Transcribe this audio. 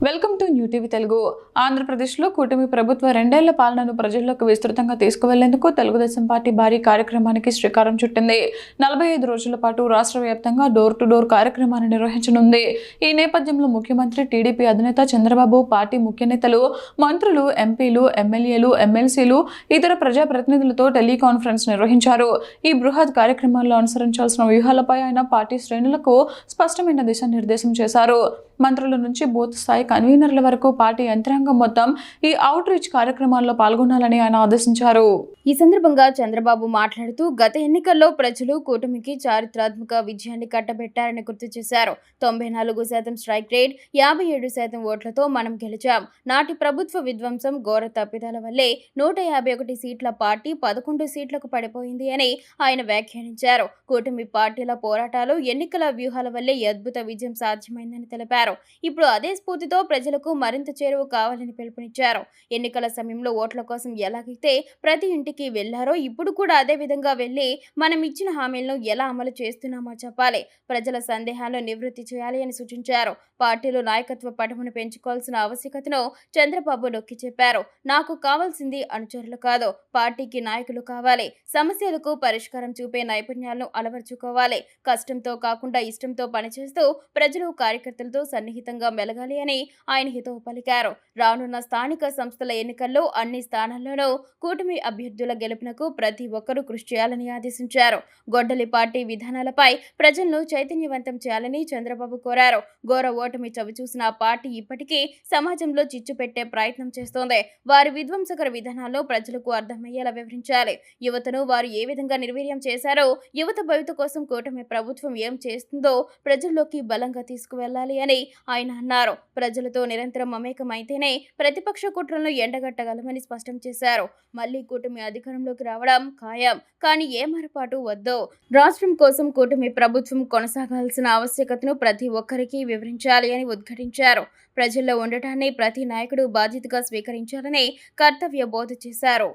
Welcome to new TV Telugu. ఆంధ్రప్రదేశ్లో కూటమి ప్రభుత్వ రెండేళ్ల పాలనను ప్రజల్లోకి విస్తృతంగా తీసుకువెళ్లేందుకు తెలుగుదేశం పార్టీ భారీ కార్యక్రమానికి శ్రీకారం చుట్టింది. 45 రోజుల పాటు రాష్ట్ర వ్యాప్తంగా డోర్ టు డోర్ కార్యక్రమాన్ని నిర్వహించనుంది. ఈ నేపథ్యంలో ముఖ్యమంత్రి, టీడీపీ అధినేత చంద్రబాబు, పార్టీ ముఖ్య నేతలు, మంత్రులు, ఎంపీలు, ఎమ్మెల్యేలు, ఎమ్మెల్సీలు, ఇతర ప్రజాప్రతినిధులతో టెలికాన్ఫరెన్స్ నిర్వహించారు. ఈ బృహత్ కార్యక్రమాల్లో అనుసరించాల్సిన వ్యూహాలపై ఆయన పార్టీ శ్రేణులకు స్పష్టమైన దిశానిర్దేశం చేశారు. మంత్రుల నుంచి బూత్ స్థాయి కన్వీనర్ల వరకు పార్టీ యంత్రాంగం మొత్తం ఈ అవుట్ రీచ్ కార్యక్రమాల్లో పాల్గొనాలని ఆయన ఆదేశించారు. ఈ సందర్భంగా చంద్రబాబు మాట్లాడుతూ గత ఎన్నికల్లో ప్రజలు కూటమికి చారిత్రాత్మక విజయాన్ని కట్టబెట్టారని గుర్తు చేశారు. 94% స్ట్రైక్ రేట్, 57% ఓట్లతో మనం గెలిచాం. నాటి ప్రభుత్వ విధ్వంసం, ఘోర తప్పిదాల వల్లే 151 సీట్ల పార్టీ 11 సీట్లకు పడిపోయింది అని ఆయన వ్యాఖ్యానించారు. కూటమి పార్టీల పోరాటాలు, ఎన్నికల వ్యూహాల వల్లే అద్భుత విజయం సాధ్యమైందని తెలిపారు. ఇప్పుడు అదే స్ఫూర్తితో ప్రజలకు మరింత చేరువ కావాలని పిలుపునిచ్చారు. ఎన్నికల సమయంలో ఓట్ల కోసం ఎలాగైతే ప్రతి ఇంటికి వెళ్లారో ఇప్పుడు కూడా అదే విధంగా వెళ్లి మనం ఇచ్చిన హామీలను ఎలా అమలు చేస్తున్నామో చెప్పాలి. ప్రజల సందేహాలను నివృత్తి చేయాలి అని సూచించారు. పార్టీలో నాయకత్వ పటమును పెంచుకోవాల్సిన ఆవశ్యకతను చంద్రబాబు నొక్కి చెప్పారు. నాకు కావాల్సింది అనుచరులు కాదు, పార్టీకి నాయకులు కావాలి. సమస్యలకు పరిష్కారం చూపే నైపుణ్యాలను అలవర్చుకోవాలి. కష్టంతో కాకుండా ఇష్టంతో పనిచేస్తూ ప్రజలు, కార్యకర్తలతో సన్నిహితంగా మెలగాలి అని ఆయన హితవు పలికారు. రానున్న స్థానిక సంస్థల ఎన్నికల్లో అన్ని స్థానాల్లోనూ కూటమి అభ్యర్థుల గెలుపునకు ప్రతి ఒక్కరూ కృషి చేయాలని ఆదేశించారు. గొడ్డలి పార్టీ విధానాలపై ప్రజలను చైతన్యవంతం చేయాలని చంద్రబాబు కోరారు. ఘోర ఓటమి చవిచూసిన ఆ పార్టీ ఇప్పటికీ సమాజంలో చిచ్చు పెట్టే ప్రయత్నం చేస్తోంది. వారి విధ్వంసకర విధానాలను ప్రజలకు అర్థమయ్యేలా వివరించాలి. యువతను వారు ఏ విధంగా నిర్వీర్యం చేశారో, యువత భవిత కోసం కూటమి ప్రభుత్వం ఏం చేస్తుందో ప్రజల్లోకి బలంగా తీసుకువెళ్లాలి అని ఆయన అన్నారు. ప్రజలతో నిరంతరం మమేకమైతేనే ప్రతిపక్ష కుట్రలను ఎండగట్టగలమని స్పష్టం చేశారు. మళ్లీ కూటమి అధికారంలోకి రావడం ఖాయం, కానీ ఏ మరపాటు వద్దు. రాష్ట్రం కోసం కూటమి ప్రభుత్వం కొనసాగాల్సిన ఆవశ్యకతను ప్రతి ఒక్కరికి వివరించాలి అని ఉద్ఘాటించారు. ప్రజల్లో ఉండటాన్ని ప్రతి నాయకుడు బాధ్యతగా స్వీకరించాలని కర్తవ్య బోధ చేశారు.